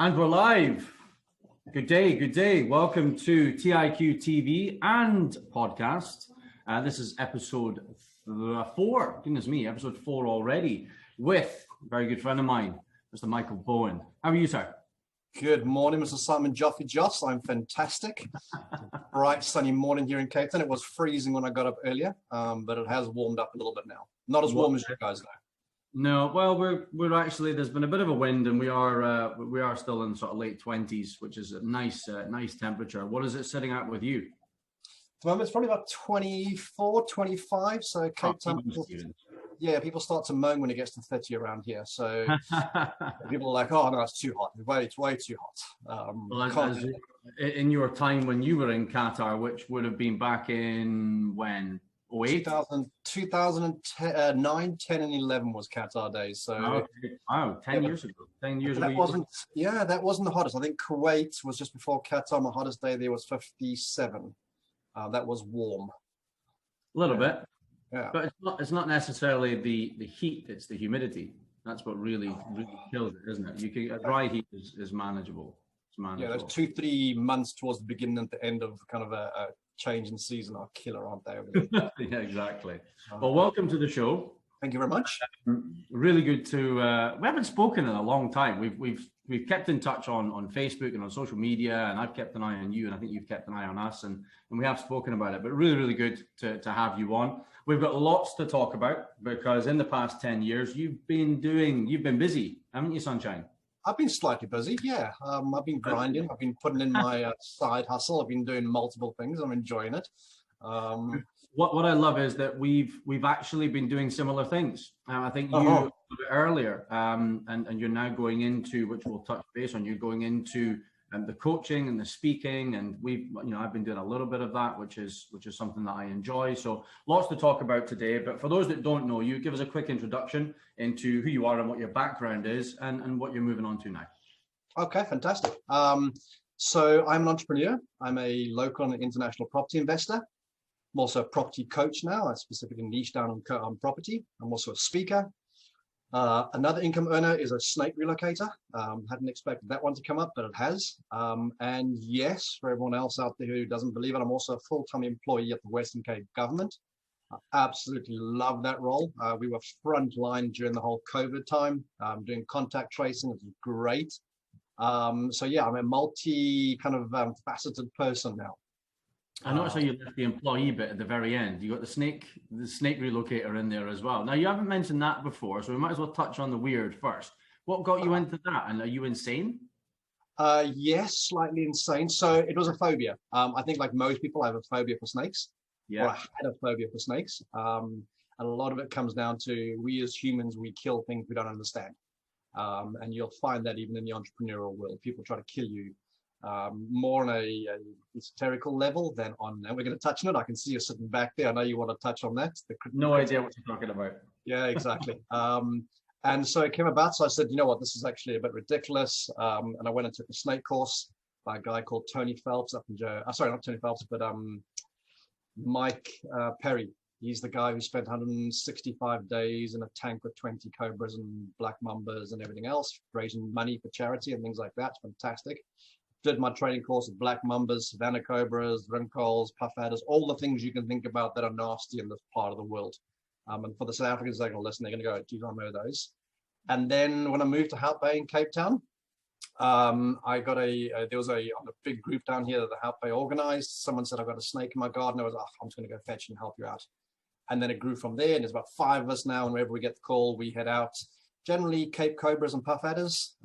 And we're live. Good day, good day. Welcome to TIQ-TV and podcast. This is episode 4. Goodness me, episode 4 already with a very good friend of mine, Mr. Michael Bowen. How are you, sir? Good morning, Mr. Simon Joffy Joss. I'm fantastic. Bright, sunny morning here in Cape Town. It was freezing when I got up earlier, but it has warmed up a little bit now. Not as warm as you guys know. No, well, we're actually, there's been a bit of a wind, and we are still in sort of late 20s, which is a nice temperature. What is it sitting at with you? At the moment, it's probably about 24, 25. So Cape Town, people start to moan when it gets to 30 around here. So people are like, "Oh no, it's too hot. It's way too hot." In your time when you were in Qatar, which would have been back in when? 2009, 10, and 11 was Qatar days. So wow, 10 years ago. 10 years ago. That wasn't the hottest. I think Kuwait was just before Qatar. My hottest day there was 57. That was warm. A little bit. Yeah. But it's not necessarily the heat, it's the humidity. That's what really kills it, isn't it? Dry heat is manageable. It's manageable. Yeah, those 2-3 months towards the beginning and the end of kind of a change in season are killer, aren't they? Yeah, exactly. Well, welcome to the show. Thank you very much. Really good to we haven't spoken in a long time. We've kept in touch on Facebook and on social media, and I've kept an eye on you, and I think you've kept an eye on us, and we have spoken about it. But really good to have you on. We've got lots to talk about because in the past 10 years you've been busy, haven't you, Sunshine? I've been slightly busy, yeah. I've been grinding. I've been putting in my side hustle. I've been doing multiple things. I'm enjoying it. What I love is that we've actually been doing similar things. I think you a bit earlier, and you're now going into, which we'll touch base on. You're going into the coaching and the speaking, and I've been doing a little bit of that, which is something that I enjoy. So lots to talk about today. But for those that don't know you, give us a quick introduction into who you are and what your background is, and what you're moving on to now. Okay, fantastic. So I'm an entrepreneur. I'm a local and international property investor. I'm also a property coach now. I specifically niche down on property. I'm also a speaker. Another income earner is a snake relocator. Hadn't expected that one to come up, but it has. And yes, for everyone else out there who doesn't believe it, I'm also a full-time employee at the Western Cape government. I absolutely love that role. We were frontline during the whole COVID time, doing contact tracing. It was great. So yeah, I'm a multi kind of faceted person now. I noticed how you left the employee bit at the very end. You got the snake relocator in there as well. Now, you haven't mentioned that before, so we might as well touch on the weird first. What got you into that? And are you insane? Yes, slightly insane. So it was a phobia. I think like most people, I have a phobia for snakes. Yeah. Or I had a phobia for snakes. And a lot of it comes down to we as humans, we kill things we don't understand. And you'll find that even in the entrepreneurial world, people try to kill you. More on a esoterical level than on, and we're going to touch on it. I can see you sitting back there. I know you want to touch on that. No idea what you're talking about. Yeah, exactly. And so it came about. So I said, you know what, this is actually a bit ridiculous. And I went and took a snake course by a guy called Tony Phelps up in sorry, not Tony Phelps, but Mike Perry. He's the guy who spent 165 days in a tank with 20 cobras and black mambas and everything else, raising money for charity and things like that. It's fantastic. Did my training course with black mambas, Savannah cobras, rincols, puff adders, all the things you can think about that are nasty in this part of the world. And for the South Africans that are going to listen, they're going to go, geez, I know those. And then when I moved to Hout Bay in Cape Town, I got there was a big group down here that the Hout Bay organized. Someone said, I've got a snake in my garden. I was like, I'm just going to go fetch and help you out. And then it grew from there. And there's about 5 of us now. And wherever we get the call, we head out. Generally, Cape cobras and puff adders.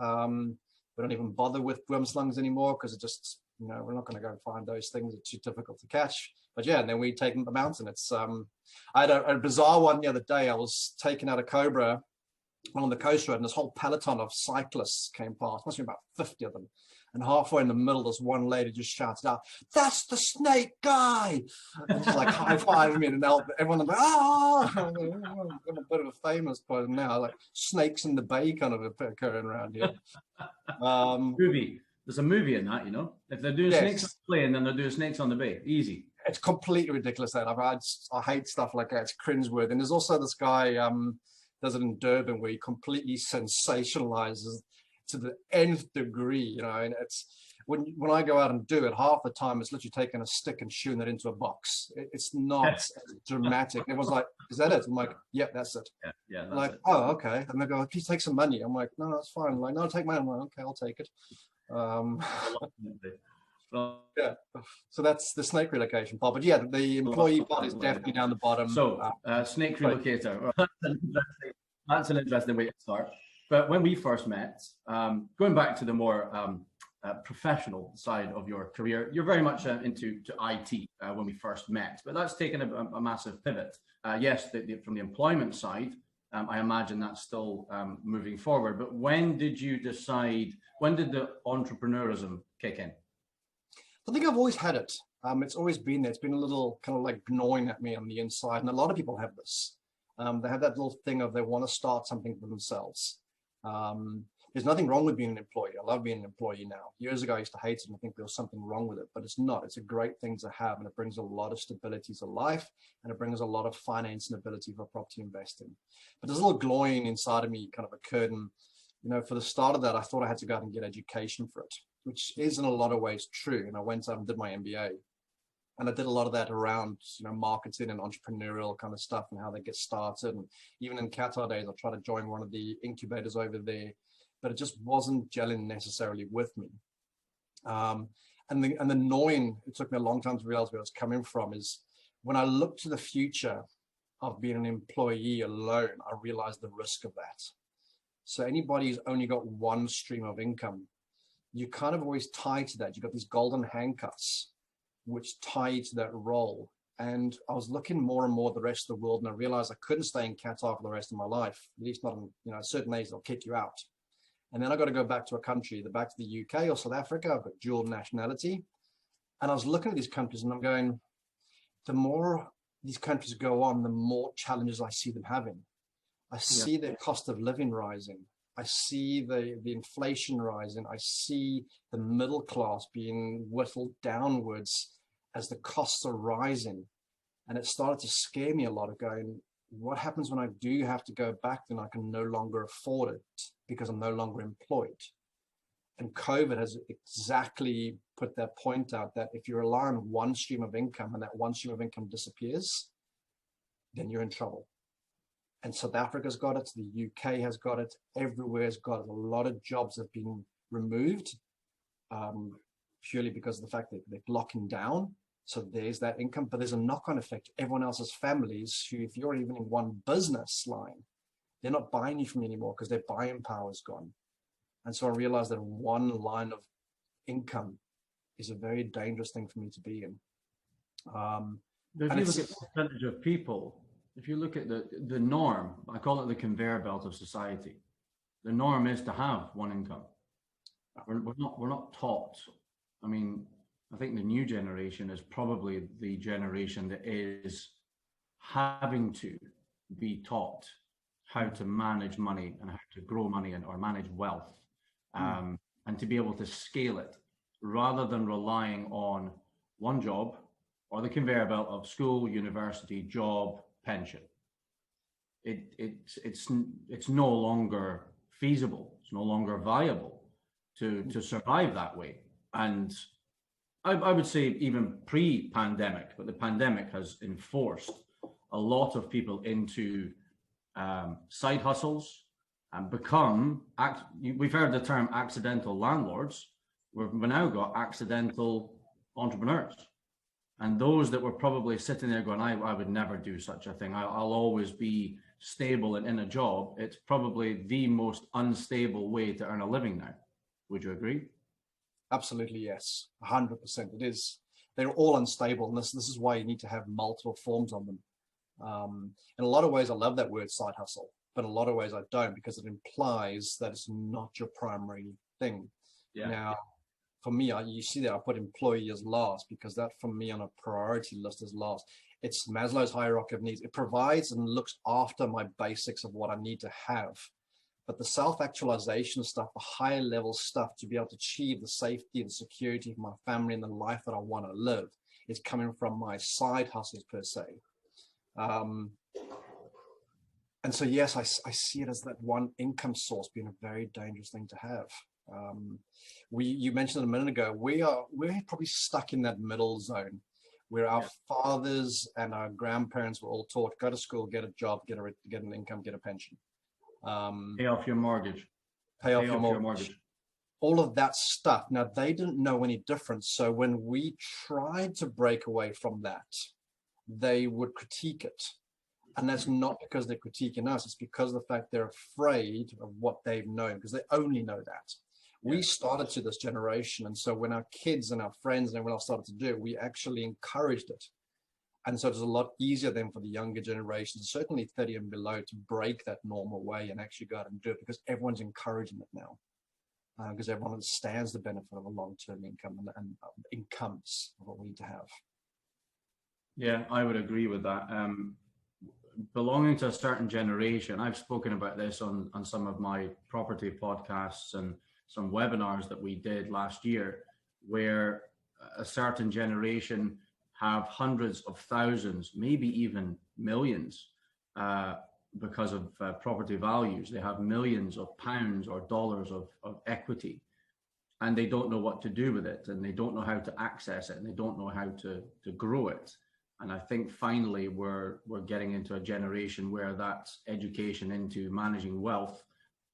We don't even bother with worm slungs anymore because it just, we're not going to go and find those things. It's too difficult to catch. But yeah, and then we take them to the mountain. It's I had a bizarre one the other day. I was taking out a cobra on the coast road, and this whole peloton of cyclists came past. Must be about 50 of them. And halfway in the middle, this one lady just shouted out, "That's the snake guy!" And she's like high-fiving me, and everyone like, "Ah!" I'm a bit of a famous person now, like snakes in the bay kind of occurring around here. Movie. There's a movie in that, If they're doing snakes on the plane, then they're doing snakes on the bay. Easy. It's completely ridiculous. That I hate stuff like that. It's cringeworthy. And there's also this guy does it in Durban where he completely sensationalizes to the nth degree, you know. And it's when I go out and do it, half the time it's literally taking a stick and shooting it into a box. It's not as dramatic. Everyone's like, "Is that it?" I'm like, "Yeah, that's it." Yeah, that's like, it. "Oh, okay." And they go, "Please take some money." I'm like, "No, that's fine." I'm like, "No, take money." I'm like, "Okay, I'll take it." Yeah. So that's the snake relocation part. But yeah, the employee part is definitely down the bottom. So snake relocator. That's an interesting way to start. But when we first met, going back to the more professional side of your career, you're very much into IT when we first met, but that's taken a massive pivot. Yes, from the employment side, I imagine that's still moving forward. But when did you decide, when did the entrepreneurism kick in? I think I've always had it. It's always been there. It's been a little kind of like gnawing at me on the inside. And a lot of people have this. They have that little thing of they want to start something for themselves. There's nothing wrong with being an employee. I love being an employee now. Years ago, I used to hate it and think there was something wrong with it, but it's not. It's a great thing to have, and it brings a lot of stability to life, and it brings a lot of finance and ability for property investing. But there's a little glowing inside of me kind of occurred, and you know, for the start of that, I thought I had to go out and get education for it, which is in a lot of ways true. And I went out and did my MBA. And I did a lot of that around, you know, marketing and entrepreneurial kind of stuff and how they get started. And even in Qatar days, I tried to join one of the incubators over there, but it just wasn't gelling necessarily with me. And the gnawing, it took me a long time to realize where I was coming from, is when I looked to the future of being an employee alone, I realized the risk of that. So anybody who's only got one stream of income, you kind of always tie to that. You've got these golden handcuffs which tie you to that role. And I was looking more and more at the rest of the world, and I realized I couldn't stay in Qatar for the rest of my life, at least not in, you know, a certain age they'll kick you out. And then I got to go back to a country, either back to the UK or South Africa. I've got dual nationality. And I was looking at these countries and I'm going, the more these countries go on, the more challenges I see them having. I see their cost of living rising. I see the inflation rising. I see the middle class being whittled downwards as the costs are rising. And it started to scare me a lot of going, what happens when I do have to go back? Then I can no longer afford it because I'm no longer employed. And COVID has exactly put that point out, that if you rely on one stream of income and that one stream of income disappears, then you're in trouble. And South Africa's got it, the UK has got it, everywhere's got it. A lot of jobs have been removed purely because of the fact that they're locking down. So there's that income, but there's a knock-on effect. Everyone else's families who, if you're even in one business line, they're not buying you from you anymore because their buying power is gone. And so I realized that one line of income is a very dangerous thing for me to be in. If you look at the percentage of people, if you look at the norm, I call it the conveyor belt of society. The norm is to have one income. We're not taught. I mean, I think the new generation is probably the generation that is having to be taught how to manage money and how to grow money or manage wealth, and to be able to scale it rather than relying on one job or the conveyor belt of school, university, job, pension. It's no longer feasible. It's no longer viable to survive that way. And I would say even pre-pandemic, but the pandemic has enforced a lot of people into side hustles and we've heard the term accidental landlords. We've now got accidental entrepreneurs. And those that were probably sitting there going, I would never do such a thing. I'll always be stable and in a job. It's probably the most unstable way to earn a living now. Would you agree? Absolutely, yes. 100%. It is. They're all unstable. And this is why you need to have multiple forms on them. In a lot of ways, I love that word side hustle, but in a lot of ways I don't, because it implies that it's not your primary thing. Yeah. Now, for me, you see that I put employee as last, because that for me on a priority list is last. It's Maslow's hierarchy of needs. It provides and looks after my basics of what I need to have. But the self-actualization stuff, the higher level stuff to be able to achieve the safety and security of my family and the life that I want to live is coming from my side hustles per se. And so, yes, I see it as that one income source being a very dangerous thing to have. You mentioned it a minute ago, we're probably stuck in that middle zone where our fathers and our grandparents were all taught, go to school, get a job, get an income, get a pension. Pay off your mortgage. Pay off your mortgage. All of that stuff. Now, they didn't know any difference. So when we tried to break away from that, they would critique it. And that's not because they're critiquing us. It's because of the fact they're afraid of what they've known, because they only know that. We started to this generation. And so when our kids and our friends and everyone else started to do it, we actually encouraged it. And so it's a lot easier then for the younger generations, certainly 30 and below, to break that normal way and actually go out and do it, because everyone's encouraging it now. Because everyone understands the benefit of a long-term income and incomes of what we need to have. Yeah, I would agree with that. Belonging to a certain generation, I've spoken about this on some of my property podcasts and some webinars that we did last year, where a certain generation have hundreds of thousands, maybe even millions, because of property values. They have millions of pounds or dollars of equity, and they don't know what to do with it, and they don't know how to access it, and they don't know how to grow it. And I think finally we're getting into a generation where that education into managing wealth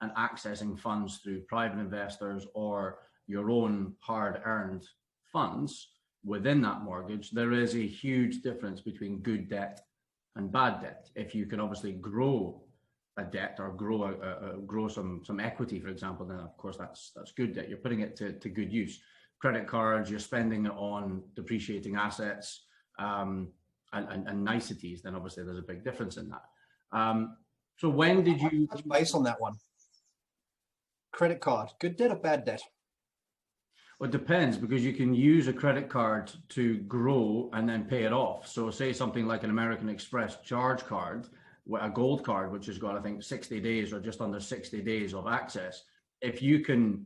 and accessing funds through private investors or your own hard-earned funds within that mortgage, there is a huge difference between good debt and bad debt. If you can obviously grow a debt or grow some equity, for example, then of course that's good debt. You're putting it to good use. Credit cards, you're spending it on depreciating assets and niceties. Then obviously there's a big difference in that. So when did you touch base on that one? Credit card, good debt or bad debt? Well, it depends, because you can use a credit card to grow and then pay it off. So say something like an American Express charge card, a gold card, which has got, I think, 60 days or just under 60 days of access. If you can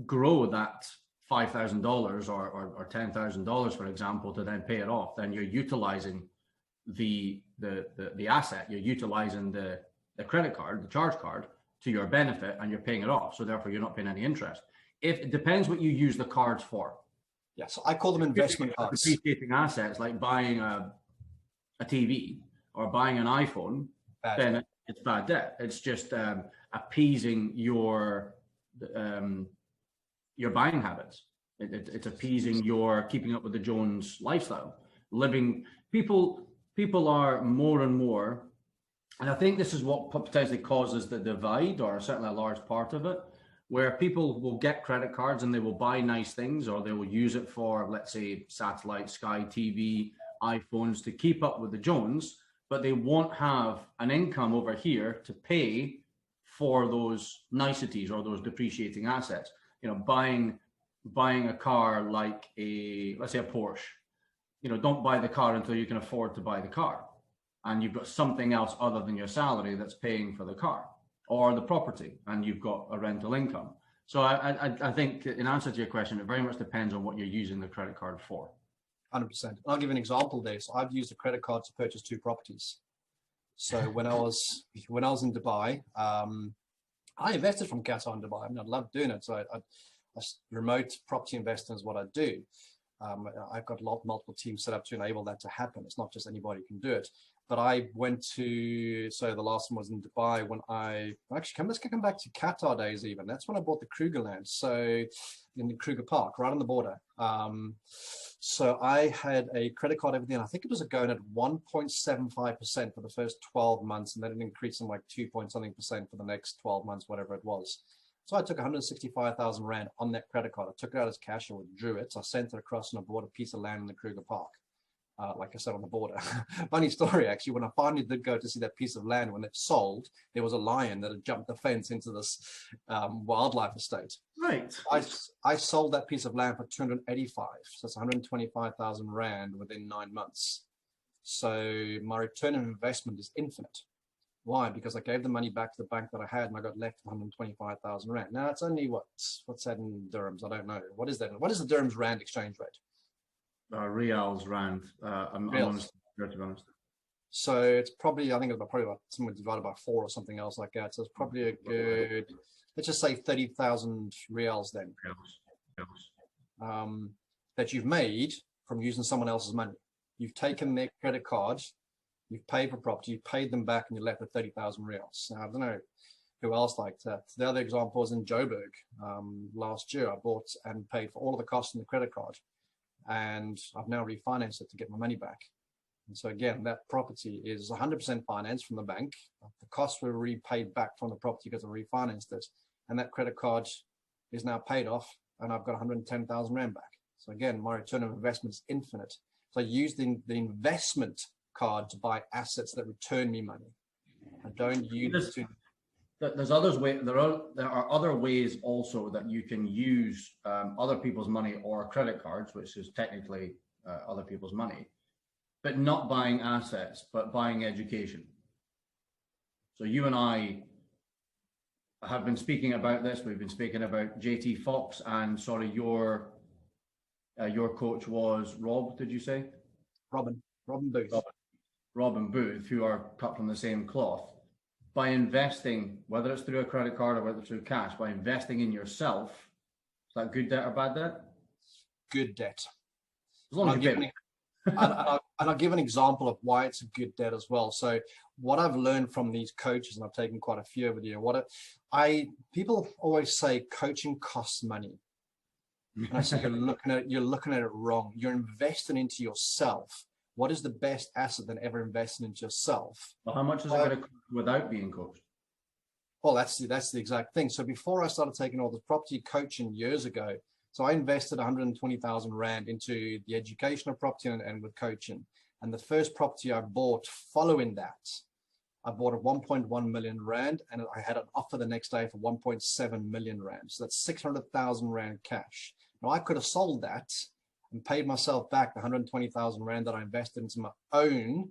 grow that $5,000 or $10,000, for example, to then pay it off, then you're utilizing the asset, you're utilizing the credit card, the charge card, to your benefit, and you're paying it off. So therefore, you're not paying any interest. If it depends what you use the cards for. Yeah, so I call them investment cards. Depreciating assets like buying a TV or buying an iPhone, then it's bad debt. It's just appeasing your buying habits. It's appeasing your keeping up with the Jones lifestyle. People are more and more, and I think this is what potentially causes the divide, or certainly a large part of it, where people will get credit cards and they will buy nice things, or they will use it for, let's say, satellite, Sky TV, iPhones, to keep up with the Jones, but they won't have an income over here to pay for those niceties or those depreciating assets. You know, buying a car like let's say a Porsche, you know, don't buy the car until you can afford to buy the car, and you've got something else other than your salary that's paying for the car or the property, and you've got a rental income. So I think, in answer to your question, it very much depends on what you're using the credit card for. 100%. I'll give you an example there. So I've used a credit card to purchase 2 properties. So when I was in Dubai, I invested from Qatar in Dubai. I mean, I love doing it. So I remote property investing is what I do. I've got multiple teams set up to enable that to happen. It's not just anybody can do it. But I went to, so the last one was in Dubai when let's come back to Qatar days even. That's when I bought the Kruger land. So in the Kruger Park, right on the border. So I had a credit card, everything. I think it was going at 1.75% for the first 12 months. And then it increased in like 2-point-something% for the next 12 months, whatever it was. So I took 165,000 Rand on that credit card. I took it out as cash, I withdrew it. So I sent it across and I bought a piece of land in the Kruger Park. Like I said, on the border. Funny story, actually, when I finally did go to see that piece of land, when it sold, there was a lion that had jumped the fence into this wildlife estate. Right. I sold that piece of land for 285. So it's 125,000 Rand within 9 months. So my return on investment is infinite. Why? Because I gave the money back to the bank that I had, and I got left 125,000 Rand. Now, it's only what's that in dirhams? I don't know. What is that? What is the dirhams Rand exchange rate? Reals, Rand. I'm honest, to be honest. So it's probably, I think it's probably about somewhere divided by 4 or something else like that. So it's probably a good, let's just say 30,000 reals then, that you've made from using someone else's money. You've taken their credit cards, you've paid for property, you've paid them back, and you're left with 30,000 reals. Now, I don't know who else like that. The other example was in Joburg. Last year, I bought and paid for all of the costs in the credit card, and I've now refinanced it to get my money back. And so again, that property is 100% financed from the bank. The costs were repaid back from the property because I refinanced it, and that credit card is now paid off, and I've got 110,000 Rand back. So again, my return on investment is infinite. So I use the investment card to buy assets that return me money. I don't use it to... There's others way. There are other ways also that you can use other people's money or credit cards, which is technically other people's money, but not buying assets, but buying education. So you and I have been speaking about this. We've been speaking about JT Fox, and sorry, your coach was Rob. Did you say? Robin Booth. Robin Booth, who are cut from the same cloth. By investing, whether it's through a credit card or whether it's through cash, by investing in yourself, is that good debt or bad debt? Good debt. As long as you pay. And I'll give an example of why it's a good debt as well. So what I've learned from these coaches, and I've taken quite a few over the year, people always say coaching costs money. And I say you're looking at it wrong. You're investing into yourself. What is the best asset than ever investing into yourself? Well, how much is it going to cost without being coached? Well, that's the exact thing. So before I started taking all this property coaching years ago, so I invested 120,000 Rand into the education of property and with coaching. And the first property I bought following that, I bought a 1.1 million Rand, and I had an offer the next day for 1.7 million Rand. So that's 600,000 Rand cash. Now I could have sold that and paid myself back the 120,000 Rand that I invested into my own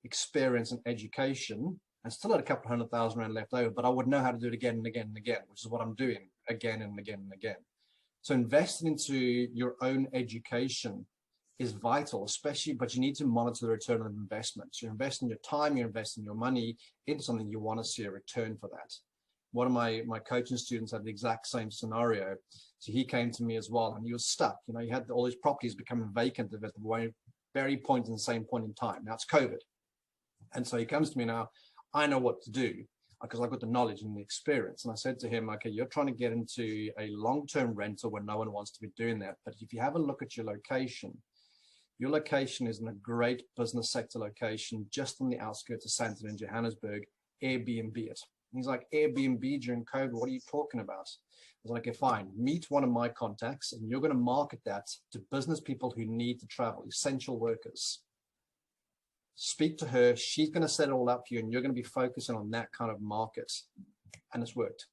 experience and education, and still had a couple of 100,000 Rand left over, but I would know how to do it again and again and again, which is what I'm doing again and again and again. So investing into your own education is vital, especially, but you need to monitor the return on investment. So you're investing your time, you're investing your money into something you want to see a return for that. One of my coaching students had the exact same scenario. So he came to me as well, and he was stuck. You know, he had all these properties becoming vacant at the very point in the same point in time. Now it's COVID. And so he comes to me now, I know what to do because I've got the knowledge and the experience. And I said to him, okay, you're trying to get into a long-term rental where no one wants to be doing that. But if you have a look at your location is in a great business sector location, just on the outskirts of Sandton in Johannesburg. Airbnb it. And he's like, Airbnb during COVID, what are you talking about? I was like, okay, fine, meet one of my contacts and you're going to market that to business people who need to travel, essential workers. Speak to her, she's going to set it all up for you, and you're going to be focusing on that kind of market. And it's worked.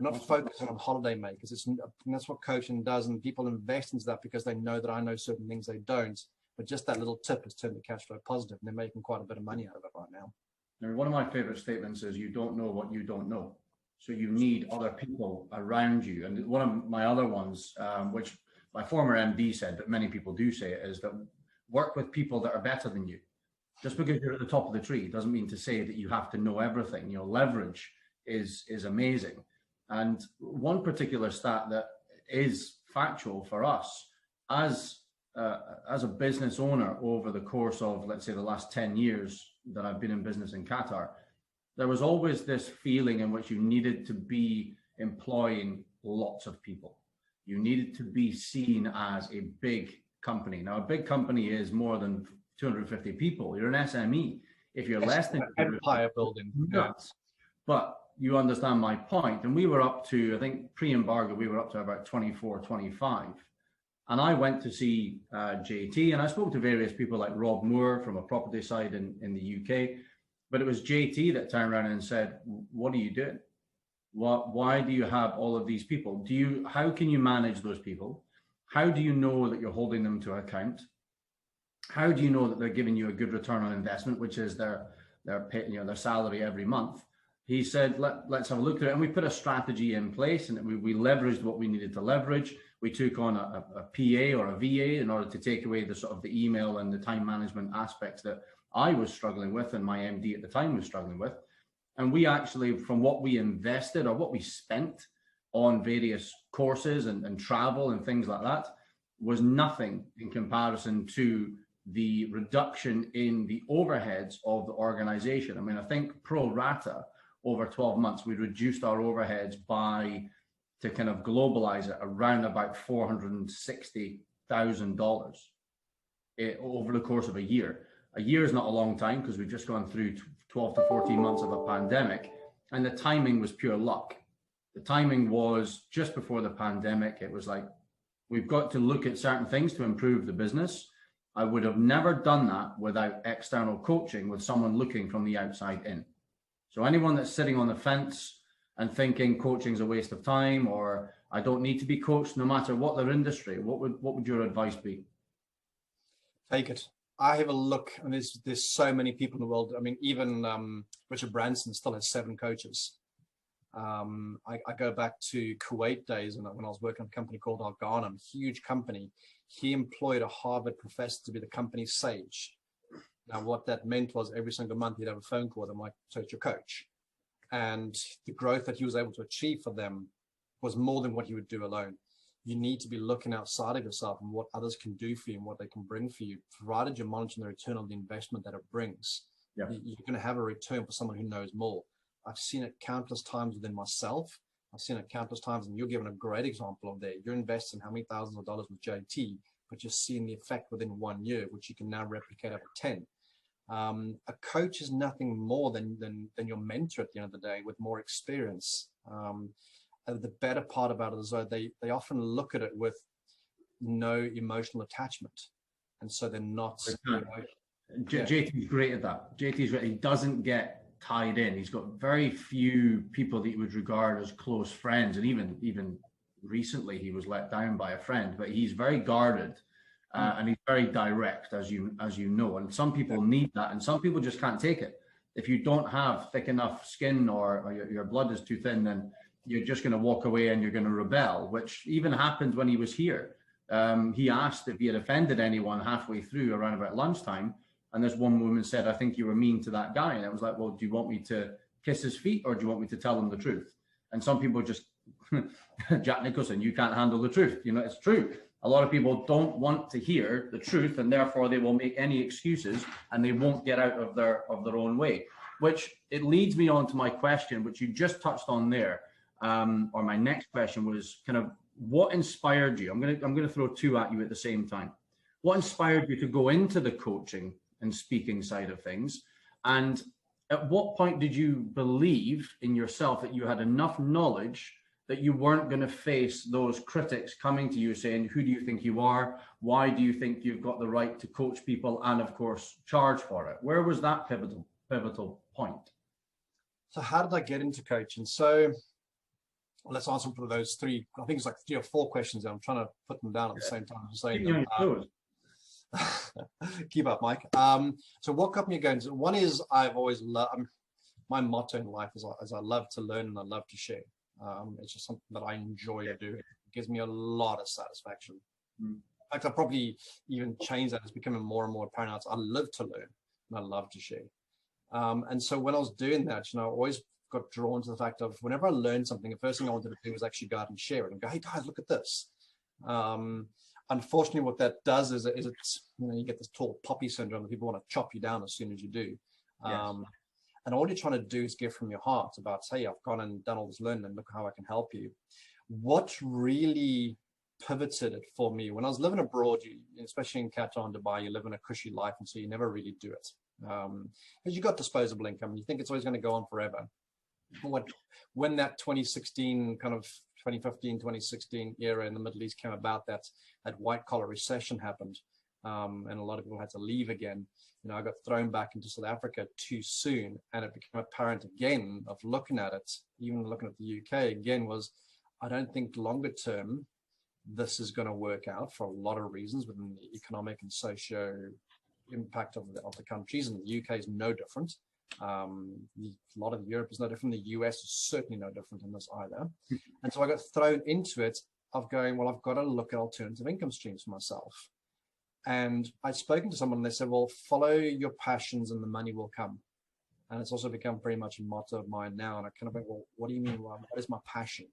We're not focusing on holiday makers. And that's what coaching does, and people invest into that because they know that I know certain things they don't. But just that little tip has turned the cash flow positive, and they're making quite a bit of money out of it right now. Now, one of my favorite statements is, you don't know what you don't know. So you need other people around you. And one of my other ones, which my former MD said, but many people do say it, is that work with people that are better than you. Just because you're at the top of the tree doesn't mean to say that you have to know everything. You know, leverage is amazing. And one particular stat that is factual for us as a business owner over the course of, let's say, the last 10 years that I've been in business in Qatar, there was always this feeling in which you needed to be employing lots of people. You needed to be seen as a big company. Now, a big company is more than 250 people. You're an SME. If you're less than empire building, nuts. But you understand my point. And we were up to, I think pre-embargo, we were up to about 24, 25. And I went to see JT, and I spoke to various people like Rob Moore from a property side in the UK. But it was JT that turned around and said, what are you doing? Why do you have all of these people? How can you manage those people? How do you know that you're holding them to account? How do you know that they're giving you a good return on investment, which is their salary every month? He said, let's have a look at it. And we put a strategy in place, and we leveraged what we needed to leverage. We took on a PA or a VA in order to take away the sort of the email and the time management aspects that I was struggling with and my MD at the time was struggling with. And we actually, from what we invested or what we spent on various courses and travel and things like that, was nothing in comparison to the reduction in the overheads of the organization. I mean, I think pro rata over 12 months, we reduced our overheads by, to kind of globalize it, around about $460,000 over the course of a year. A year is not a long time because we've just gone through 12 to 14 months of a pandemic, and the timing was pure luck. The timing was just before the pandemic. It was like, we've got to look at certain things to improve the business. I would have never done that without external coaching, with someone looking from the outside in. So anyone that's sitting on the fence and thinking coaching is a waste of time, or I don't need to be coached, no matter what their industry, what would your advice be? Take it. I have a look, and there's so many people in the world. I mean, even Richard Branson still has 7 coaches. I go back to Kuwait days when I was working at a company called Arghanam, huge company. He employed a Harvard professor to be the company's sage. Now, what that meant was every single month he'd have a phone call with them, like, so it's your coach. And the growth that he was able to achieve for them was more than what he would do alone. You need to be looking outside of yourself and what others can do for you and what they can bring for you, provided you're monitoring the return on the investment that it brings. Yeah. You're going to have a return for someone who knows more. I've seen it countless times within myself. I've seen it countless times, and you're given a great example of that. You're investing how many thousands of dollars with JT, but you're seeing the effect within 1 year, which you can now replicate over 10. A coach is nothing more than your mentor at the end of the day, with more experience. The better part about it is that they often look at it with no emotional attachment, and so they're not. JT's great at that. JT's great. He doesn't get tied in. He's got very few people that he would regard as close friends, and even recently he was let down by a friend. But he's very guarded, and he's very direct, as you know. And some people need that, and some people just can't take it. If you don't have thick enough skin, or your blood is too thin, then you're just going to walk away and you're going to rebel, which even happened when he was here. He asked if he had offended anyone halfway through, around about lunchtime. And this one woman said, "I think you were mean to that guy." And I was like, "Well, do you want me to kiss his feet, or do you want me to tell him the truth?" And some people just, Jack Nicholson, you can't handle the truth. You know, it's true. A lot of people don't want to hear the truth, and therefore they will make any excuses, and they won't get out of their own way. Which it leads me on to my question, which you just touched on there. Or my next question was kind of, what inspired you? I'm gonna throw 2 at you at the same time. What inspired you to go into the coaching and speaking side of things? And at what point did you believe in yourself that you had enough knowledge that you weren't going to face those critics coming to you saying, "Who do you think you are? Why do you think you've got the right to coach people and, of course, charge for it?" Where was that pivotal point? So how did I get into coaching? So let's answer for those 3. I think it's like 3 or 4 questions. I'm trying to put them down at the same time. Keep up, Mike. So what got me going? So one is, I've always loved, my motto in life is I love to learn and I love to share. It's just something that I enjoy to do. It gives me a lot of satisfaction. In fact, I probably even changed that. It's becoming more and more apparent. I live to learn and I love to share. And so when I was doing that, I always got drawn to the fact of, whenever I learned something, the first thing I wanted to do was actually go out and share it and go, "Hey guys, look at this." Unfortunately, what that does is it's, you get this tall poppy syndrome that people want to chop you down as soon as you do. Yes. And all you're trying to do is give from your heart about, "Hey, I've gone and done all this learning and look how I can help you." What really pivoted it for me, when I was living abroad, especially in Qatar and Dubai, you live in a cushy life, and so you never really do it. Because you got disposable income and you think it's always going to go on forever. When that 2016 kind of 2015, 2016 era in the Middle East came about, that white collar recession happened, and a lot of people had to leave again. I got thrown back into South Africa too soon, and it became apparent again, of looking at it, even looking at the UK again, was I don't think longer term this is going to work out, for a lot of reasons within the economic and socio impact of the countries, and the UK is no different. A lot of Europe is no different. The US is certainly no different in this either. And so I got thrown into it of going, well, I've got to look at alternative income streams for myself. And I'd spoken to someone and they said, well, follow your passions and the money will come. And it's also become pretty much a motto of mine now. And I kind of went, well, what do you mean? Well, what is my passion?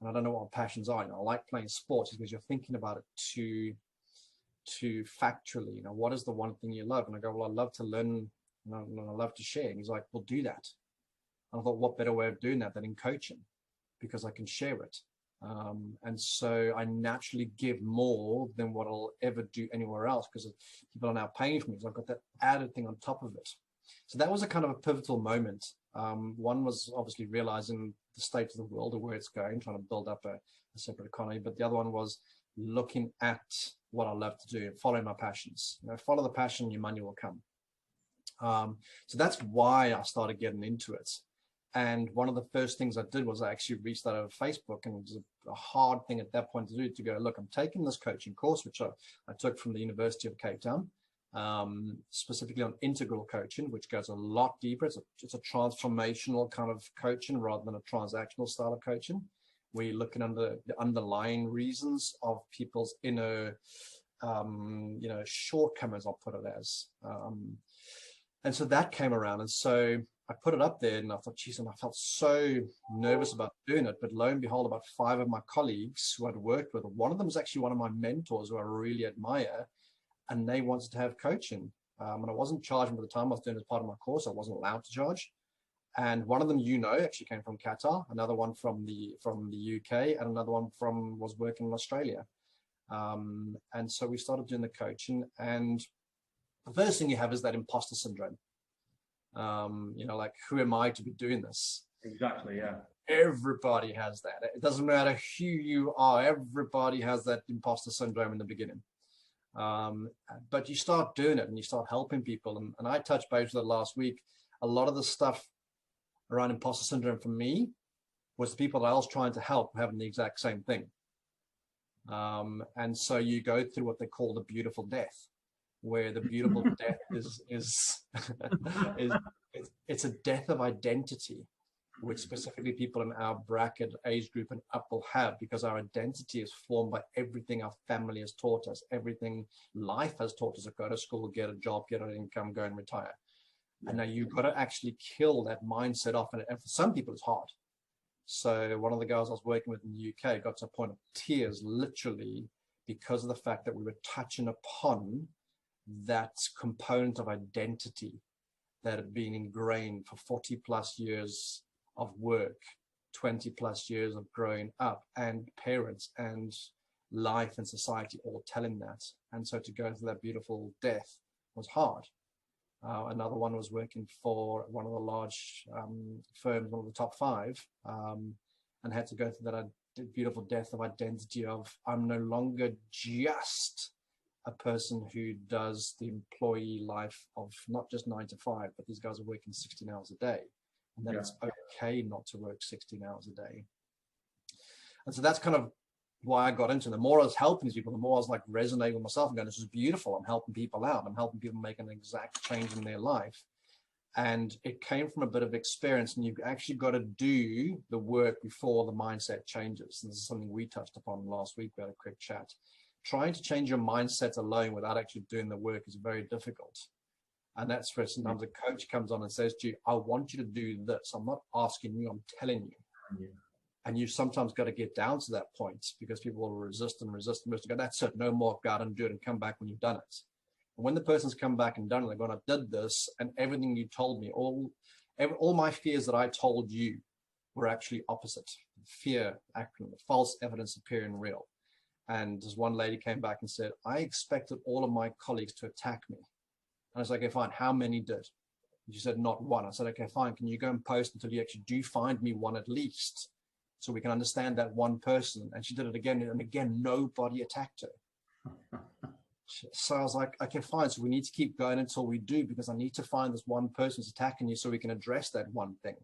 And I don't know what my passions are. I like playing sports because you're thinking about it too factually. What is the one thing you love? And I go, well, I love to learn and I love to share. And he's like, well, do that. And I thought, what better way of doing that than in coaching? Because I can share it. And so I naturally give more than what I'll ever do anywhere else because people are now paying for me. So I've got that added thing on top of it. So that was a kind of a pivotal moment. One was obviously realizing the state of the world or where it's going, trying to build up a separate economy. But the other one was looking at what I love to do and following my passions. Follow the passion, your money will come. So that's why I started getting into it. And one of the first things I did was I actually reached out over Facebook, and it was a hard thing at that point to do, to go, look, I'm taking this coaching course, which I took from the University of Cape Town, specifically on integral coaching, which goes a lot deeper. It's a transformational kind of coaching rather than a transactional style of coaching. We're looking under the underlying reasons of people's inner, shortcomings, I'll put it as. And so that came around. And so I put it up there and I thought, geez, and I felt so nervous about doing it. But lo and behold, about 5 of my colleagues who I'd worked with, one of them was actually one of my mentors who I really admire, and they wanted to have coaching. And I wasn't charging at the time I was doing it as part of my course. I wasn't allowed to charge. And one of them, actually came from Qatar, another one from the UK, and another one was working in Australia. And so we started doing the coaching, and the first thing you have is that imposter syndrome. Like, who am I to be doing this? Exactly, yeah. Everybody has that. It doesn't matter who you are. Everybody has that imposter syndrome in the beginning. But you start doing it and you start helping people. And I touched base with it last week. A lot of the stuff around imposter syndrome for me was the people that I was trying to help having the exact same thing. And so you go through what they call the beautiful death, where the beautiful death is it's a death of identity, which specifically people in our bracket, age group and up will have, because our identity is formed by everything our family has taught us, everything life has taught us: go to school, get a job, get an income, go and retire. And now you've got to actually kill that mindset off. And for some people, it's hard. So one of the guys I was working with in the UK got to a point of tears, literally, because of the fact that we were touching upon that component of identity that had been ingrained for 40 plus years of work, 20 plus years of growing up, and parents and life and society all telling that. And so to go through that beautiful death was hard. Another one was working for one of the large firms, one of the top 5, and had to go through that beautiful death of identity of, I'm no longer just a person who does the employee life of not just 9 to 5, but these guys are working 16 hours a day, and that it's okay not to work 16 hours a day. And so that's kind of why I got into it. The more I was helping these people, the more I was like resonating with myself and going, this is beautiful. I'm helping people out. I'm helping people make an exact change in their life. And it came from a bit of experience, and you've actually got to do the work before the mindset changes. And this is something we touched upon last week. We had a quick chat. Trying to change your mindset alone without actually doing the work is very difficult. And that's where sometimes a coach comes on and says to you, I want you to do this. I'm not asking you, I'm telling you. Yeah. And you sometimes got to get down to that point, because people will resist and resist and resist. Go, that's it, no more, go out and do it, and come back when you've done it. And when the person's come back and done it, they're going, I did this, and everything you told me, all my fears that I told you were actually opposite. Fear, acronym, false evidence appearing real. And this one lady came back and said, I expected all of my colleagues to attack me. And I was like, okay, fine. How many did? And she said, not one. I said, okay, fine. Can you go and post until you actually do find me one at least, so we can understand that one person? And she did it again and again. Nobody attacked her. So I was like, okay, fine. So we need to keep going until we do, because I need to find this one person who's attacking you so we can address that one thing.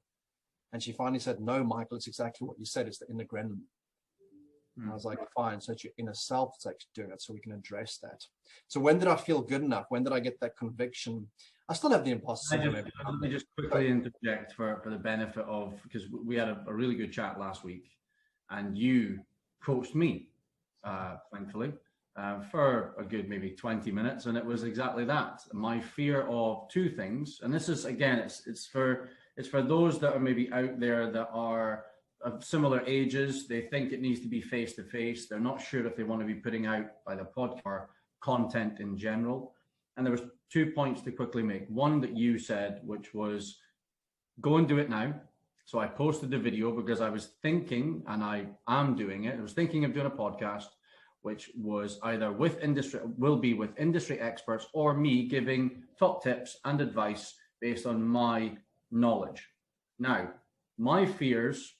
And she finally said, no, Michael, it's exactly what you said. It's the inner gremlin. And I was like, fine, so it's your inner self that's actually doing it, so we can address that. So when did I feel good enough? When did I get that conviction? I still have the imposter syndrome. Let me just quickly interject for the benefit of, because we had a really good chat last week, and you coached me, thankfully, for a good maybe 20 minutes, and it was exactly that. My fear of two things, and this is, again, it's for those that are maybe out there that are of similar ages. They think it needs to be face to face. They're not sure if they want to be putting out by the podcast or content in general. And there was 2 points to quickly make. One that you said, which was go and do it now. So I posted the video because I was thinking, and I am doing it. I was thinking of doing a podcast, which was either with industry experts or me giving top tips and advice based on my knowledge. Now, my fears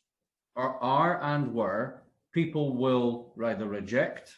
are and were people will either reject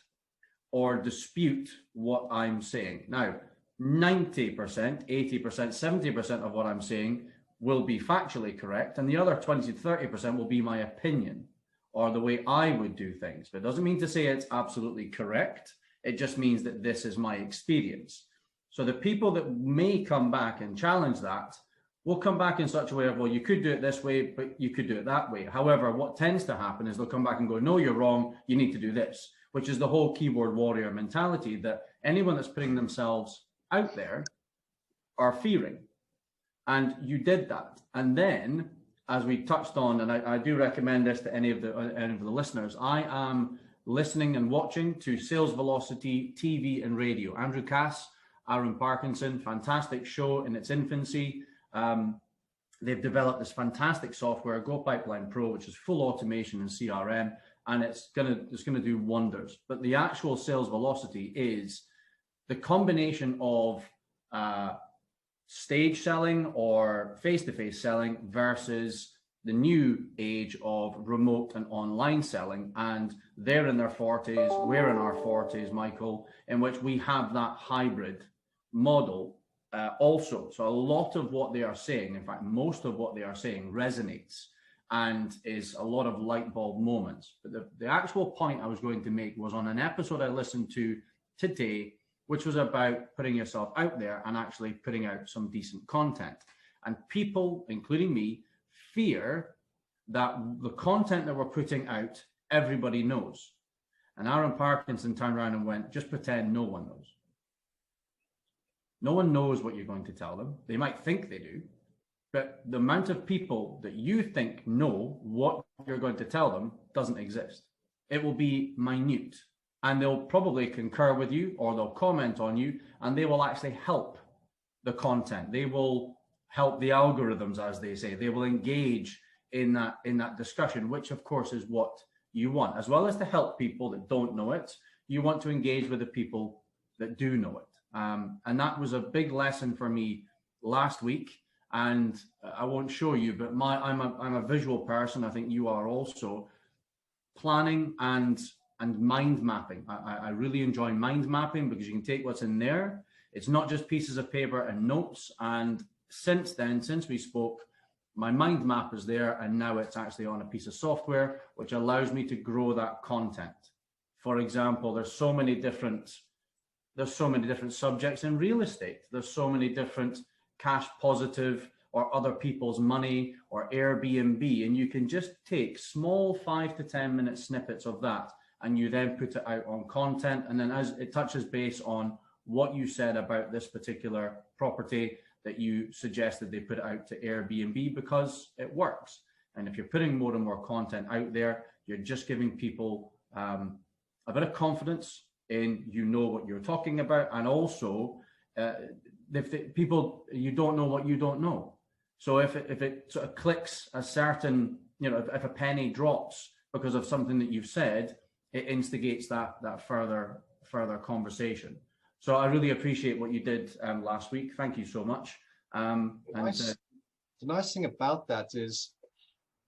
or dispute what I'm saying. Now, 90%, 80%, 70% of what I'm saying will be factually correct, and the other 20 to 30% will be my opinion or the way I would do things. But it doesn't mean to say it's absolutely correct. It just means that this is my experience. So the people that may come back and challenge that will come back in such a way of, well, you could do it this way, but you could do it that way. However, what tends to happen is they'll come back and go, no, you're wrong. You need to do this, which is the whole keyboard warrior mentality that anyone that's putting themselves out there are fearing. And you did that. And then, as we touched on, and I do recommend this to any of the listeners, I am listening and watching to Sales Velocity TV and radio. Andrew Cass, Aaron Parkinson, fantastic show in its infancy. They've developed this fantastic software, Go Pipeline Pro, which is full automation and CRM, and it's gonna do wonders. But the actual Sales Velocity is the combination of stage selling or face-to-face selling versus the new age of remote and online selling. And they're in their 40s, we're in our 40s, Michael, in which we have that hybrid model also. So a lot of what they are saying, in fact, most of what they are saying resonates and is a lot of light bulb moments. But the actual point I was going to make was on an episode I listened to today, which was about putting yourself out there and actually putting out some decent content. And people, including me, fear that the content that we're putting out, everybody knows. And Aaron Parkinson turned around and went, just pretend no one knows. No one knows what you're going to tell them. They might think they do, but the amount of people that you think know what you're going to tell them doesn't exist. It will be minute. And they'll probably concur with you or they'll comment on you, and they will actually help the content. They will help the algorithms, as they say. They will engage in that discussion, which of course is what you want. As well as to help people that don't know it, you want to engage with the people that do know it. And that was a big lesson for me last week. And I won't show you, but I'm a visual person. I think you are also. Planning and mind mapping. I really enjoy mind mapping because you can take what's in there. It's not just pieces of paper and notes. And since then, since we spoke, my mind map is there, and now it's actually on a piece of software, which allows me to grow that content. For example, there's so many different subjects in real estate. There's so many different cash positive or other people's money or Airbnb, and you can just take small 5 to 10 minute snippets of that, and you then put it out on content. And then as it touches base on what you said about this particular property, that you suggested they put it out to Airbnb because it works. And if you're putting more and more content out there, you're just giving people a bit of confidence in what you're talking about. And also, you don't know what you don't know. So if it sort of clicks a certain, if a penny drops because of something that you've said, it instigates that further conversation. So I really appreciate what you did last week. Thank you so much. The nice thing about that is,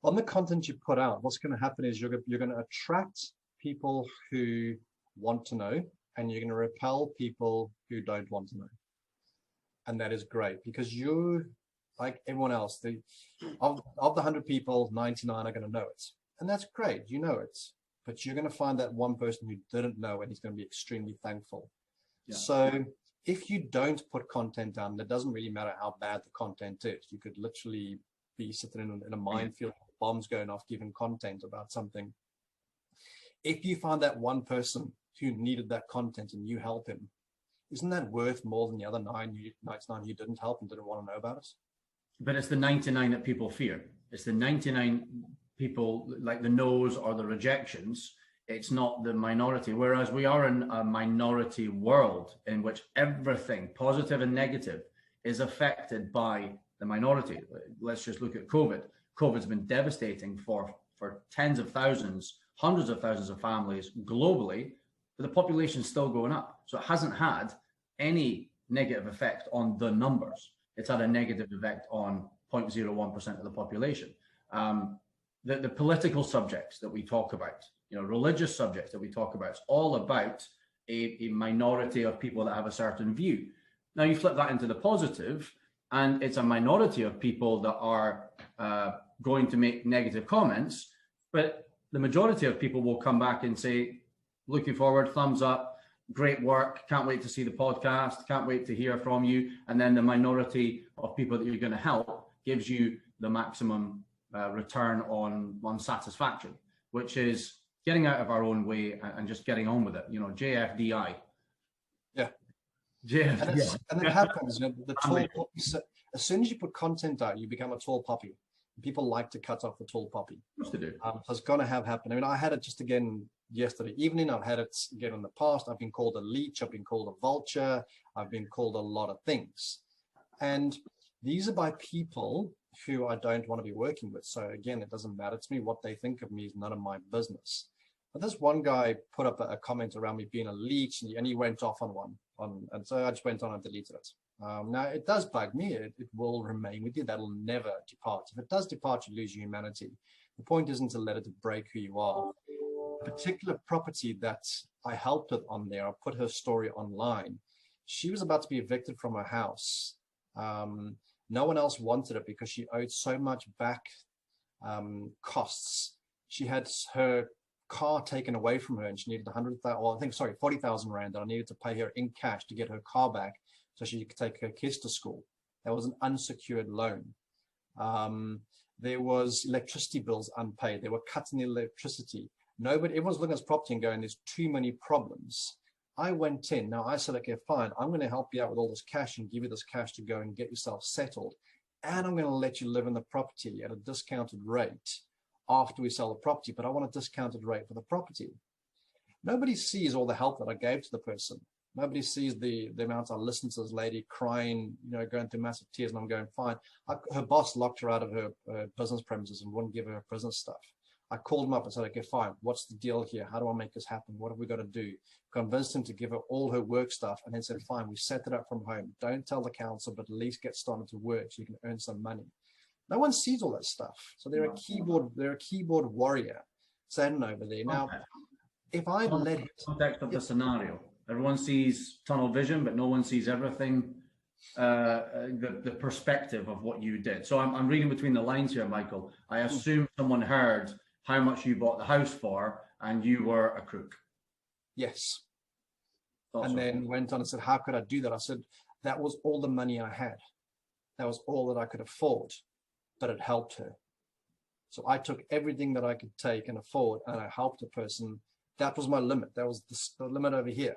on the content you put out, what's going to happen is you're going to attract people who want to know, and you're going to repel people who don't want to know. And that is great, because you, like everyone else, of the 100 people, 99 are going to know it. And that's great, you know it. But you're going to find that one person who didn't know, and he's going to be extremely thankful. Yeah. So if you don't put content down, it doesn't really matter how bad the content is. You could literally be sitting in a minefield, bombs going off, giving content about something. If you find that one person who needed that content and you help him, isn't that worth more than the other 99 you didn't help and didn't want to know about it? But it's the 99 that people fear. It's the 99 people, like the no's or the rejections. It's not the minority. Whereas we are in a minority world in which everything, positive and negative, is affected by the minority. Let's just look at COVID. COVID's been devastating for tens of thousands, hundreds of thousands of families globally, but the population's still going up. So it hasn't had any negative effect on the numbers. It's had a negative effect on 0.01% of the population. The political subjects that we talk about, religious subjects that we talk about, it's all about a minority of people that have a certain view. Now you flip that into the positive, and it's a minority of people that are going to make negative comments, but the majority of people will come back and say, looking forward, thumbs up, great work, can't wait to see the podcast, can't wait to hear from you. And then the minority of people that you're going to help gives you the maximum return on satisfaction, which is getting out of our own way and just getting on with it. JFDI. Yeah. JFDI. And it happens. The tall poppy, as soon as you put content out, you become a tall poppy. People like to cut off the tall poppy. What's to do? So it's going to happen. I mean, I had it just again yesterday evening. I've had it again in the past. I've been called a leech. I've been called a vulture. I've been called a lot of things. And these are by people who I don't want to be working with. So again, it doesn't matter to me. What they think of me is none of my business. But this one guy put up a comment around me being a leech, and he went off on one. And so I just went on and deleted it. Now, it does bug me. It will remain with you. That'll never depart. If it does depart, you lose your humanity. The point isn't to let it break who you are. A particular property that I helped with on there, I put her story online. She was about to be evicted from her house. No one else wanted it because she owed so much back costs. She had her car taken away from her and she needed 40,000 Rand, and I needed to pay her in cash to get her car back so she could take her kids to school. That was an unsecured loan. There was electricity bills unpaid. They were cutting the electricity. Everyone's looking at this property and going, there's too many problems. I went in. Now I said, okay, fine. I'm going to help you out with all this cash and give you this cash to go and get yourself settled. And I'm going to let you live in the property at a discounted rate after we sell the property, but I want a discounted rate for the property. Nobody sees all the help that I gave to the person. Nobody sees the amount I listened to this lady crying, going through massive tears, and I'm going, fine. Her boss locked her out of her business premises and wouldn't give her business stuff. I called him up and said, okay, fine. What's the deal here? How do I make this happen? What have we got to do? Convinced him to give her all her work stuff, and then said, fine, we set it up from home. Don't tell the council, but at least get started to work so you can earn some money. No one sees all that stuff. So they're a keyboard warrior standing over there. Now, if I let it, context of the scenario, everyone sees tunnel vision, but no one sees everything, the perspective of what you did. So I'm reading between the lines here, Michael. I assume someone heard how much you bought the house for, and you were a crook. Yes. Awesome. And then went on and said, how could I do that? I said, that was all the money I had. That was all that I could afford, but it helped her. So I took everything that I could take and afford, and I helped a person. That was my limit. That was the limit over here.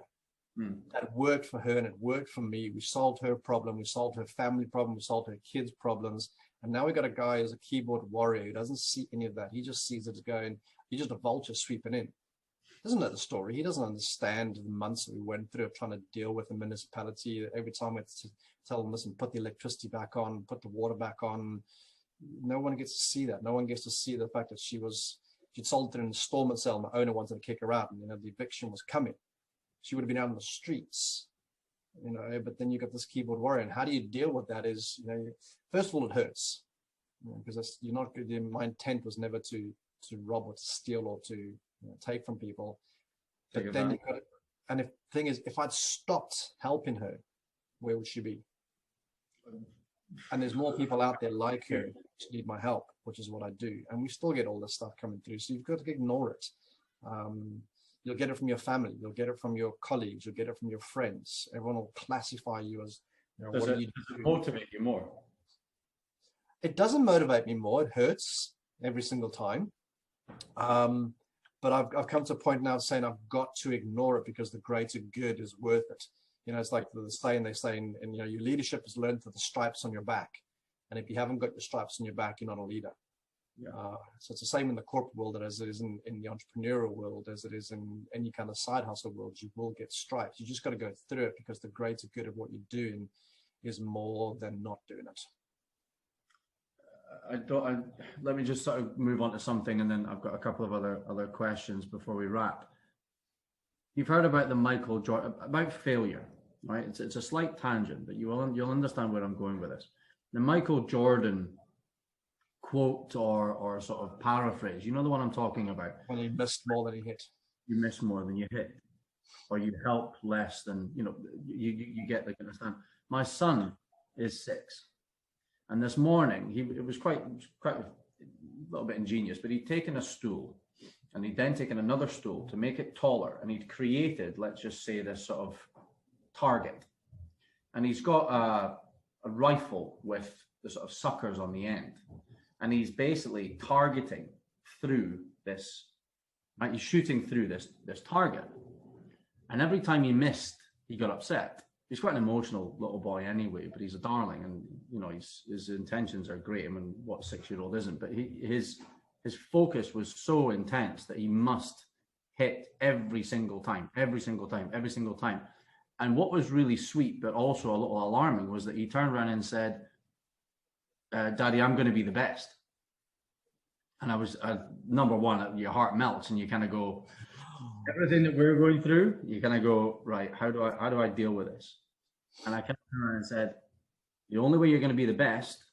That worked for her and it worked for me. We solved her problem. We solved her family problem. We solved her kids' problems. And now we got a guy who's a keyboard warrior who doesn't see any of that. He just sees it as going, he's just a vulture sweeping in. Doesn't know the story. He doesn't understand the months that we went through of trying to deal with the municipality. Every time we had to tell them, listen, put the electricity back on, put the water back on. No one gets to see that. No one gets to see the fact that she'd sold it in an installment sale and the owner wanted to kick her out, and the eviction was coming. She would have been out on the streets, but then you got this keyboard warrior. And how do you deal with that is, first of all, it hurts, because you're not good. My intent was never to rob or to steal or to take from people. But then you got it. And the thing is, if I'd stopped helping her, where would she be? And there's more people out there like her who need my help, which is what I do. And we still get all this stuff coming through. So you've got to ignore it. You'll get it from your family. You'll get it from your colleagues. You'll get it from your friends. Everyone will classify you as, does it motivate you more? It doesn't motivate me more. It hurts every single time. But but I've come to a point now saying I've got to ignore it because the greater good is worth it. You know, it's like they say in you know, your leadership is learned with the stripes on your back. And if you haven't got your stripes on your back, you're not a leader. Yeah. So it's the same in the corporate world as it is in the entrepreneurial world, as it is in any kind of side hustle world. You will get stripes. You just got to go through it because the greater good of what you're doing is more than not doing it. Let me just sort of move on to something, and then I've got a couple of other questions before we wrap. You've heard about the Michael Jordan, about failure, right? It's a slight tangent, but you'll understand where I'm going with this. The Michael Jordan quote or sort of paraphrase, you know the one I'm talking about? When you missed more than you hit. You miss more than you hit, or you help less than, you know, you get the understand. My son is 6. And this morning, it was quite a little bit ingenious, but he'd taken a stool and he'd then taken another stool to make it taller. And he'd created, let's just say, this sort of target. And he's got a rifle with the sort of suckers on the end. And he's basically targeting through this, right? He's shooting through this target. And every time he missed, he got upset. He's quite an emotional little boy anyway, but he's a darling, and you know his intentions are great. I mean, what 6-year-old isn't? But his focus was so intense that he must hit every single time. And what was really sweet, but also a little alarming, was that he turned around and said, "Daddy, I'm going to be the best." And I was number one, your heart melts, and you kind of go, everything that we're going through, you kind of go, right, how do I deal with this? And I kept around and said, the only way you're going to be the best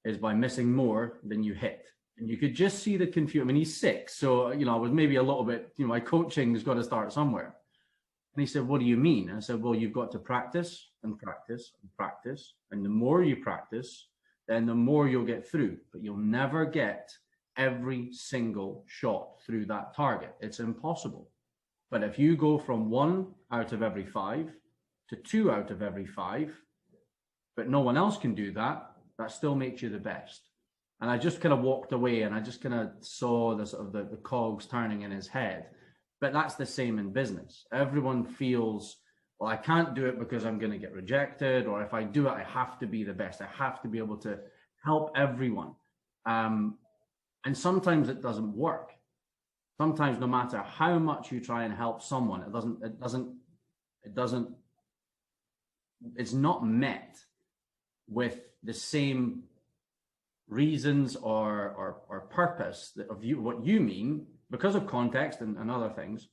is by missing more than you hit. And you could just see the confusion. I mean, he's 6, so, you know, I was maybe a little bit, you know, my coaching has got to start somewhere. And he said, what do you mean? And I said, well, you've got to practice and practice and practice. And the more you practice, then the more you'll get through. But you'll never get every single shot through that target. It's impossible. But if you go from 1 out of every 5 to 2 out of every 5, but no one else can do that, that still makes you the best. And I just kind of walked away, and I just kind of saw the sort of the cogs turning in his head. But that's the same in business. Everyone feels, well, I can't do it because I'm going to get rejected, or if I do it, I have to be the best. I have to be able to help everyone. And sometimes it doesn't work. Sometimes no matter how much you try and help someone, it's not met with the same reasons or purpose of you, what you mean, because of context and other things.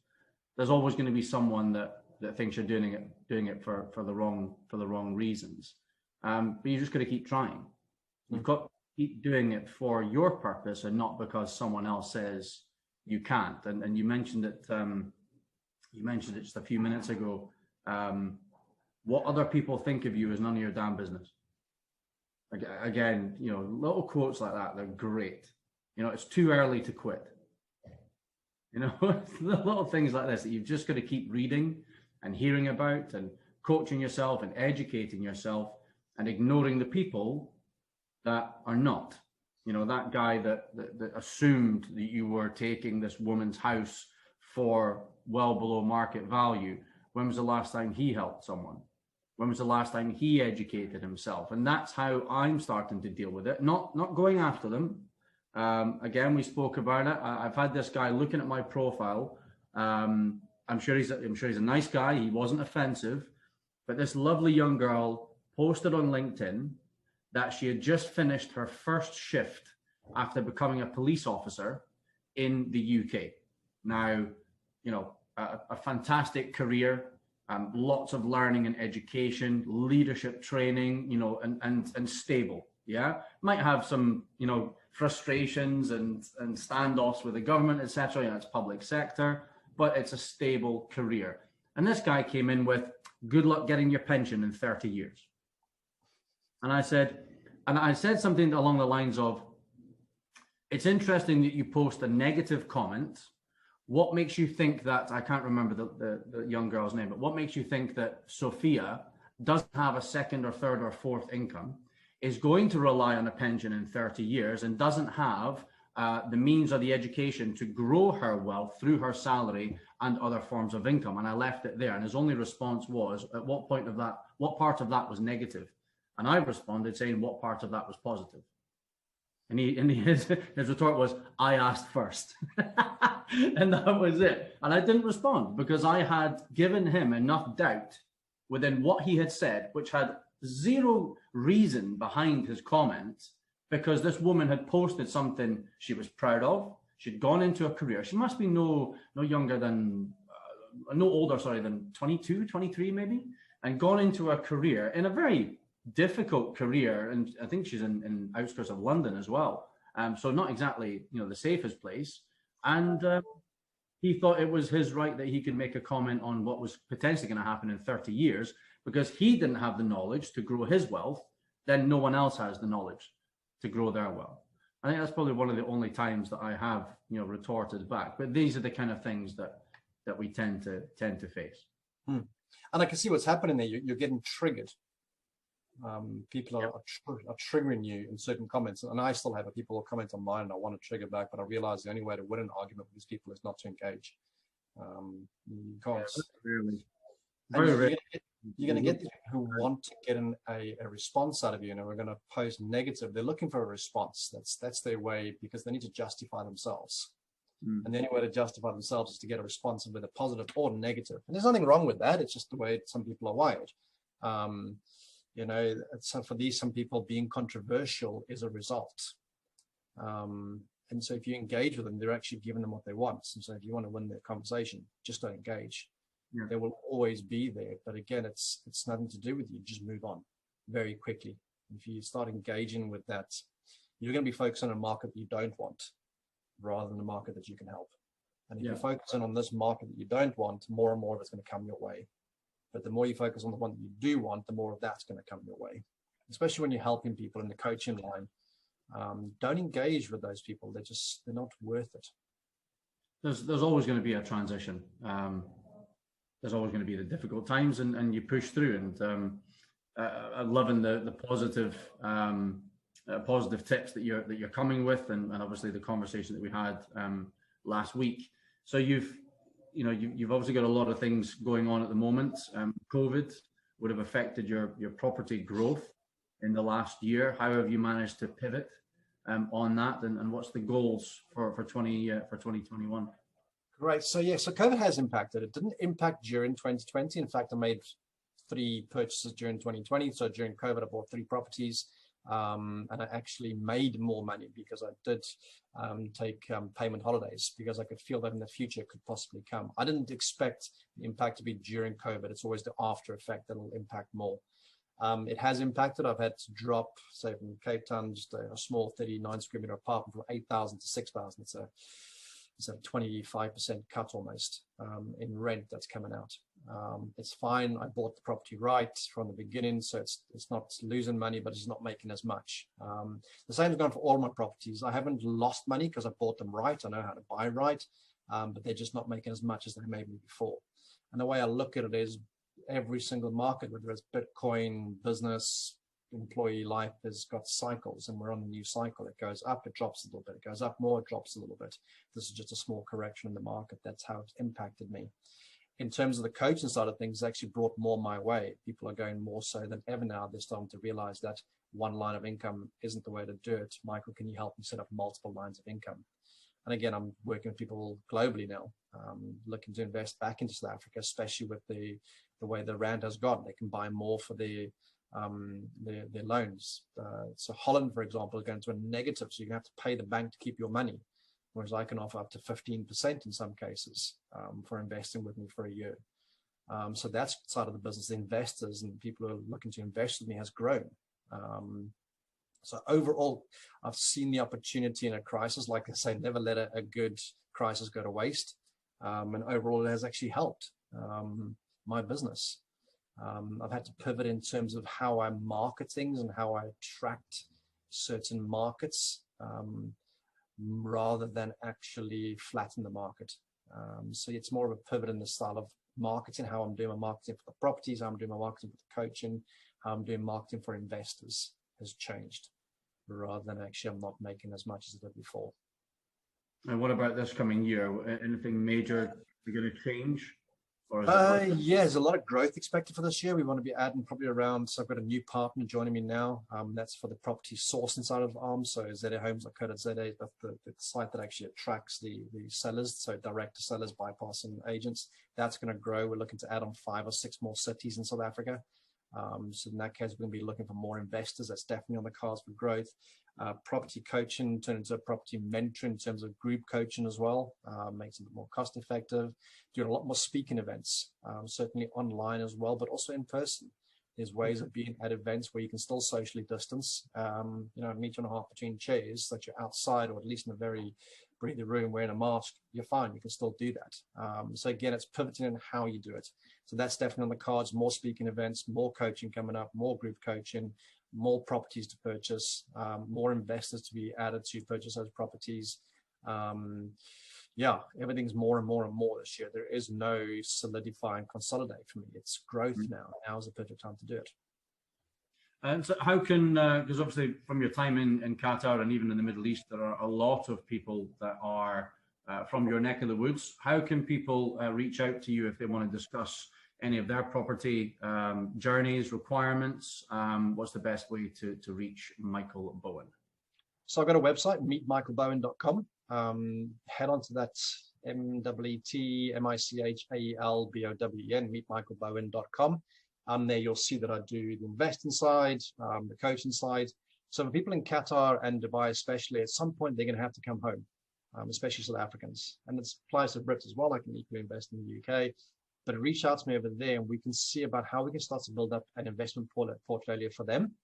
There's always going to be someone that thinks you're doing it for the wrong reasons. But you just got to keep trying. You've got to keep doing it for your purpose and not because someone else says you can't. And you mentioned it just a few minutes ago. What other people think of you is none of your damn business. Again, you know, little quotes like that, they're great. You know, it's too early to quit. You know, little things like this that you've just got to keep reading and hearing about and coaching yourself and educating yourself and ignoring the people that are not. You know, that guy that assumed that you were taking this woman's house for well below market value. When was the last time he helped someone? When was the last time he educated himself? And that's how I'm starting to deal with it. Not going after them. Again, we spoke about it. I've had this guy looking at my profile. I'm sure he's a nice guy. He wasn't offensive, but this lovely young girl posted on LinkedIn that she had just finished her first shift after becoming a police officer in the UK. Now, you know, a fantastic career, lots of learning and education, leadership training, you know, and stable. Yeah, might have some, you know, frustrations and standoffs with the government, etc. You know, it's public sector, but it's a stable career. And this guy came in with, good luck getting your pension in 30 years. And I said something along the lines of, it's interesting that you post a negative comment. What makes you think that, I can't remember the young girl's name, but what makes you think that Sophia doesn't have a second or third or fourth income, is going to rely on a pension in 30 years and doesn't have the means or the education to grow her wealth through her salary and other forms of income. And I left it there. And his only response was, at what point of that, what part of that was negative? And I responded saying, what part of that was positive? And his retort was, I asked first. And that was it. And I didn't respond because I had given him enough doubt within what he had said, which had zero reason behind his comment, because this woman had posted something she was proud of. She'd gone into a career. She must be no younger than, no older, sorry, than 22, 23 maybe, and gone into a career in a very difficult career. And I think she's in outskirts of London as well. So not exactly, the safest place. And he thought it was his right that he could make a comment on what was potentially going to happen in 30 years, because he didn't have the knowledge to grow his wealth. Then no one else has the knowledge to grow their wealth. I think that's probably one of the only times that I have, retorted back. But these are the kind of things that we tend to face. And I can see what's happening there. You're getting triggered. People are triggering you in certain comments, and I still have people who comment on mine, and I want to trigger back, but I realize the only way to win an argument with these people is not to engage. You can't. You're going to get people who want to get a response out of you, and we're going to post negative. They're looking for a response. That's their way, because they need to justify themselves. And the only way to justify themselves is to get a response, whether positive or negative. And there's nothing wrong with that. It's just the way some people are wired. So for some people, being controversial is a result. And so if you engage with them, they're actually giving them what they want. And so if you want to win their conversation, just don't engage. Yeah. They will always be there. But again, it's nothing to do with you. Just move on very quickly. If you start engaging with that, you're going to be focused on a market that you don't want rather than a market that you can help. And if you're focusing on this market that you don't want, more and more of it's going to come your way. But the more you focus on the one that you do want, the more of that's going to come your way, especially when you're helping people in the coaching line. Don't engage with those people. They're not worth it. There's always going to be a transition. There's always going to be the difficult times, and you push through. And I'm loving the positive tips that you're coming with, and obviously the conversation that we had last week. So you've obviously got a lot of things going on at the moment. COVID would have affected your property growth in the last year. How have you managed to pivot on that, and what's the goals for 2021? Great. So COVID has impacted. It didn't impact during 2020. In fact, I made 3 purchases during 2020. So during COVID, I bought 3 properties. And I actually made more money because I did take payment holidays, because I could feel that in the future it could possibly come. I didn't expect the impact to be during COVID. It's always the after effect that will impact more. It has impacted. I've had to drop, say, from Cape Town, just a small 39 square meter apartment from 8,000 to 6,000. It's a 25% cut almost in rent that's coming out. It's fine. I bought the property right from the beginning, so it's not losing money, but it's not making as much. The same has gone for all my properties. I haven't lost money because I bought them right. I know how to buy right, but they're just not making as much as they made me before. And the way I look at it is every single market, whether it's Bitcoin, business, employee life, has got cycles, and we're on a new cycle. It goes up, it drops a little bit, it goes up more, it drops a little bit. This is just a small correction in the market. That's how it's impacted me. In terms of the coaching side of things, it's actually brought more my way. People are going more so than ever now. They're starting to realize that one line of income isn't the way to do it. Michael, can you help me set up multiple lines of income? And again, I'm working with people globally now, looking to invest back into South Africa, especially with the way the rand has gone. They can buy more for their loans. So Holland, for example, is going to a negative, so you have to pay the bank to keep your money, whereas I can offer up to 15% in some cases for investing with me for a year. So that's side of the business. The investors and people who are looking to invest with me has grown. So overall, I've seen the opportunity in a crisis. Like I say, never let a good crisis go to waste. And overall, it has actually helped my business. I've had to pivot in terms of how I market things and how I attract certain markets rather than actually flatten the market. So it's more of a pivot in the style of marketing, how I'm doing my marketing for the properties, how I'm doing my marketing for the coaching, how I'm doing marketing for investors has changed, rather than actually I'm not making as much as I did before. And what about this coming year? Anything major going to change? Or is yeah, there's a lot of growth expected for this year. We want to be adding probably around, so I've got a new partner joining me now. That's for the property sourcing side of ARM. So ZAHomes.co.za, that's the site that actually attracts the sellers, so direct to sellers bypassing agents. That's going to grow. We're looking to add on 5 or 6 more cities in South Africa. So in that case, we're going to be looking for more investors. That's definitely on the cards for growth. Property coaching turned into a property mentor in terms of group coaching as well, makes it a bit more cost effective. Doing a lot more speaking events, certainly online as well, but also in person. There's ways of being at events where you can still socially distance, you know, 1.5 meters between chairs, so that you're outside, or at least in a very breathy room wearing a mask, you're fine, you can still do that. So again, it's pivoting in how you do it. So that's definitely on the cards. More speaking events, more coaching coming up, more group coaching, more properties to purchase, more investors to be added to purchase those properties. Yeah, everything's more and more and more this year. There is no solidify and consolidate for me. It's growth now. Now is the perfect time to do it. And so how can, because obviously from your time in Qatar and even in the Middle East, there are a lot of people that are from your neck of the woods. How can people reach out to you if they want to discuss any of their property journeys, requirements? What's the best way to reach Michael Bowen? So I've got a website, meetmichaelbowen.com. Head on to that, METMICHAELBOWEN, meetmichaelbowen.com. There you'll see that I do the investing side, the coaching side. So for people in Qatar and Dubai especially, at some point they're going to have to come home, especially South Africans. And it applies to Brits as well. I can equally invest in the UK. But reach out to me over there and we can see about how we can start to build up an investment portfolio for them.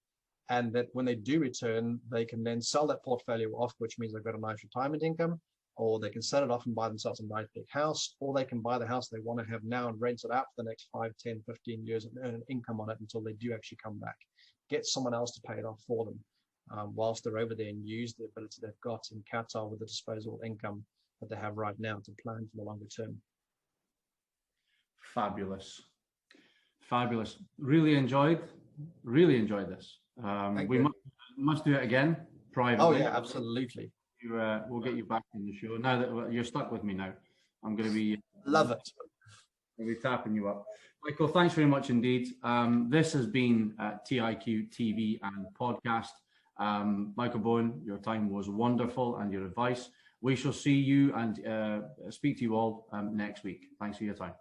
And that when they do return, they can then sell that portfolio off, which means they've got a nice retirement income, or they can sell it off and buy themselves a nice big house, or they can buy the house they want to have now and rent it out for the next 5, 10, 15 years and earn an income on it until they do actually come back. Get someone else to pay it off for them whilst they're over there, and use the ability they've got in Qatar with the disposable income that they have right now to plan for the longer term. Fabulous. Fabulous. Really enjoyed this. We must do it again privately. Oh yeah, absolutely. We'll get you back in the show. Now that you're stuck with me now, I'm going to be love it. I'll be tapping you up. Michael, thanks very much indeed. This has been TIQ-TV and podcast. Michael Bowen, your time was wonderful and your advice. We shall see you and speak to you all next week. Thanks for your time.